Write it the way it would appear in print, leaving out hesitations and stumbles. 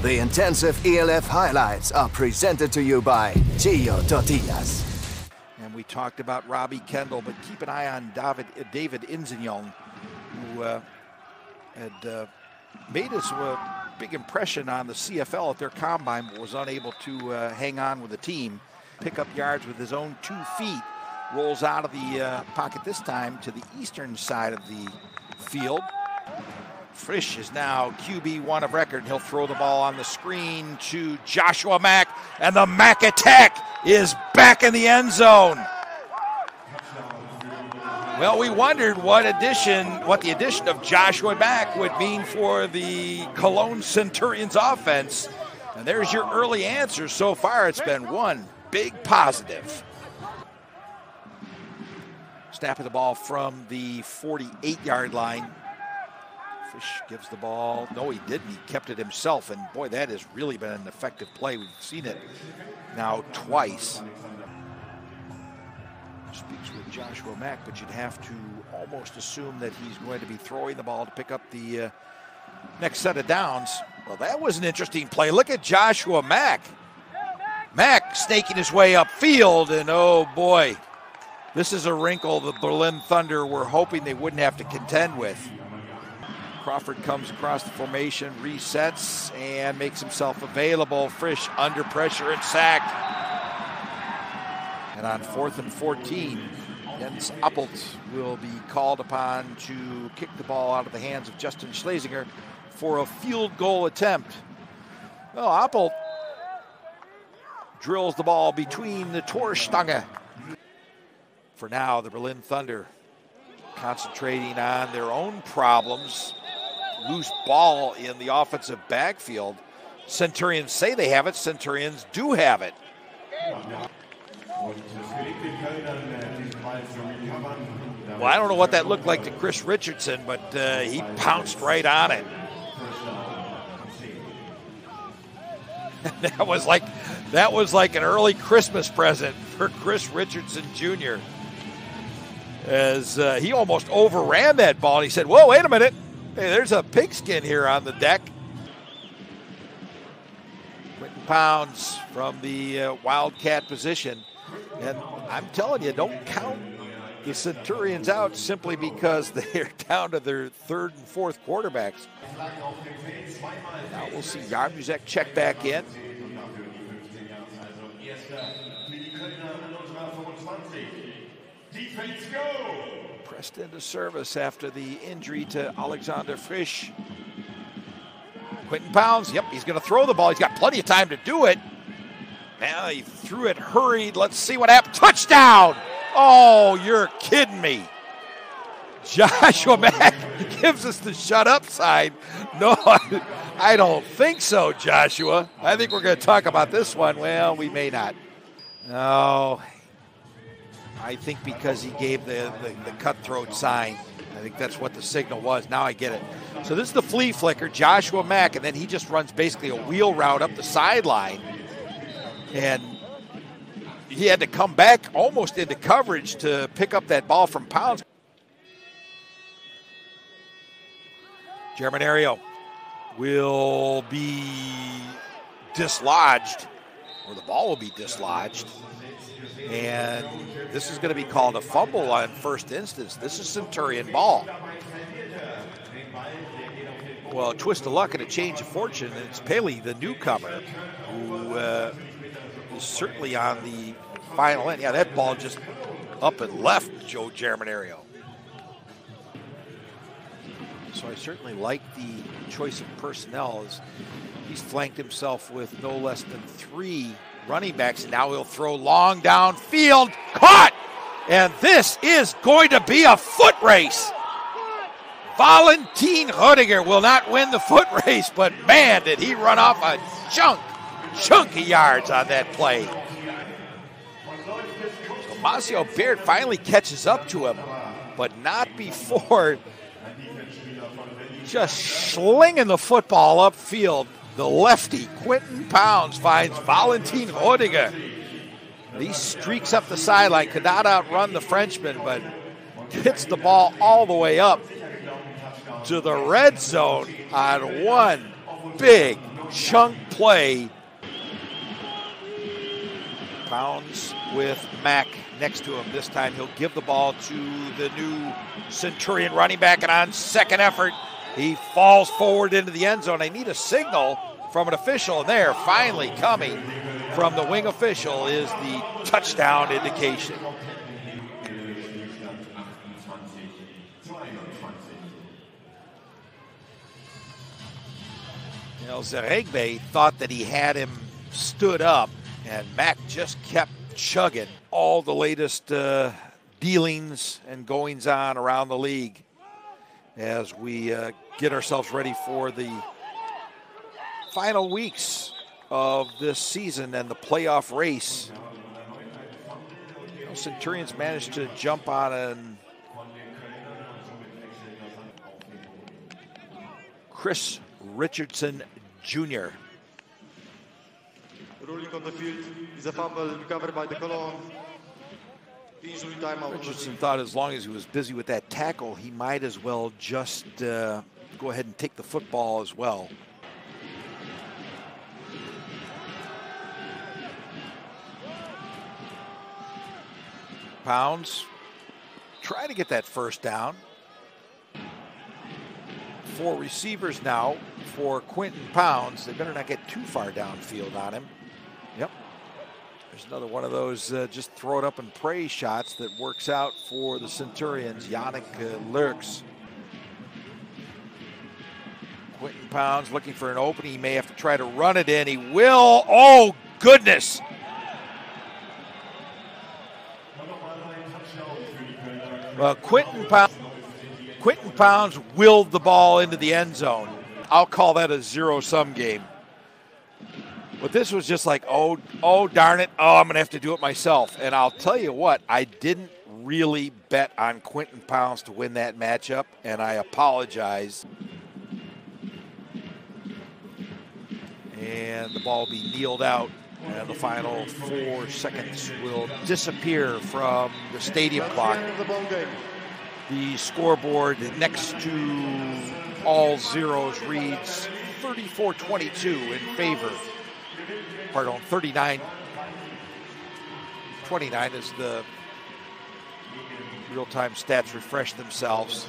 The intensive ELF highlights are presented to you by Chio Tortillas. And we talked about Robbie Kendall, but keep an eye on David Insignon, who had made us a big impression on the CFL at their combine, but was unable to hang on with the team. Pick up yards with his own 2 feet. Rolls out of the pocket this time to the eastern side of the field. Frisch is now QB1 of record. He'll throw the ball on the screen to Joshua Mack, and the Mack attack is back in the end zone. Well, we wondered what the addition of Joshua Mack would mean for the Cologne Centurions offense. And there's your early answer. So far, it's been one big positive. Snapping the ball from the 48-yard line. Fish gives the ball. No, he didn't. He kept it himself. And boy, that has really been an effective play. We've seen it now twice. Speaks with Joshua Mack, but you'd have to almost assume that he's going to be throwing the ball to pick up the next set of downs. Well, that was an interesting play. Look at Joshua Mack. Mack snaking his way upfield, and oh boy, this is a wrinkle the Berlin Thunder were hoping they wouldn't have to contend with. Crawford comes across the formation, resets, and makes himself available. Frisch under pressure and sacked. And on 4th and 14, Jens Appelt will be called upon to kick the ball out of the hands of Justin Schlesinger for a field goal attempt. Well, Appelt drills the ball between the Torstange. For now, the Berlin Thunder concentrating on their own problems. Loose ball in the offensive backfield. Centurions say they have it. Centurions do have it. Well, I don't know what that looked like to Chris Richardson, but he pounced right on it. That was like an early Christmas present for Chris Richardson Jr. As he almost overran that ball. And he said, "Whoa, wait a minute. Hey, there's a pigskin here on the deck." Quentin Pounds from the wildcat position. And I'm telling you, don't count the Centurions out simply because they're down to their 3rd and 4th quarterbacks. Now we'll see Jarmuszek check back in. Pressed into service after the injury to Alexander Frisch. Quentin Pounds, yep, he's going to throw the ball. He's got plenty of time to do it. Now he threw it hurried. Let's see what happened. Touchdown! Oh, you're kidding me. Joshua Mack gives us the shut up sign. No, I don't think so, Joshua. I think we're going to talk about this one. Well, we may not. No, I think because he gave the cutthroat sign. I think that's what the signal was. Now I get it. So this is the flea flicker, Joshua Mack, and then he just runs basically a wheel route up the sideline. And he had to come back almost into coverage to pick up that ball from Pounds. Germinario will be dislodged, or the ball will be dislodged. And this is going to be called a fumble on first instance. This is Centurion ball. Well, a twist of luck and a change of fortune. It's Paley, the newcomer, who is certainly on the final end. Yeah, that ball just up and left Joe Germinario. So I certainly like the choice of personnel, as he's flanked himself with no less than 3 running backs, and now he'll throw long downfield. Caught! And this is going to be a foot race. Valentin Rödiger will not win the foot race, but man, did he run off a chunky yards on that play. So Masio Baird finally catches up to him, but not before just slinging the football upfield. The lefty, Quentin Pounds, finds Valentin Rödiger. He streaks up the sideline, could not outrun the Frenchman, but hits the ball all the way up to the red zone on one big chunk play. Pounds with Mack next to him. This time he'll give the ball to the new Centurion running back, and on second effort, he falls forward into the end zone. They need a signal from an official, and there, finally coming from the wing official, is the touchdown indication. You know, Zeregbe thought that he had him stood up, and Mack just kept chugging all the latest dealings and goings on around the league as we get ourselves ready for the final weeks of this season and the playoff race. You know, Centurions managed to jump on an Chris Richardson Jr. Ruling on the field is a fumble recovered by the Cologne. Richardson thought as long as he was busy with that tackle, he might as well just go ahead and take the football as well. Pounds try to get that first down. 4 receivers now for Quentin Pounds. They better not get too far downfield on him. Yep. There's another one of those just throw it up and pray shots that works out for the Centurions. Yannick Lurks. Quentin Pounds looking for an opening. He may have to try to run it in. He will. Oh, goodness. Quentin Pounds willed the ball into the end zone. I'll call that a zero-sum game. But this was just like, oh, darn it. Oh, I'm going to have to do it myself. And I'll tell you what, I didn't really bet on Quentin Pounds to win that matchup, and I apologize. And the ball will be kneeled out, and the final 4 seconds will disappear from the stadium clock. The scoreboard next to all zeros reads 34-22 in favor. Pardon, 39-29 as the real-time stats refresh themselves.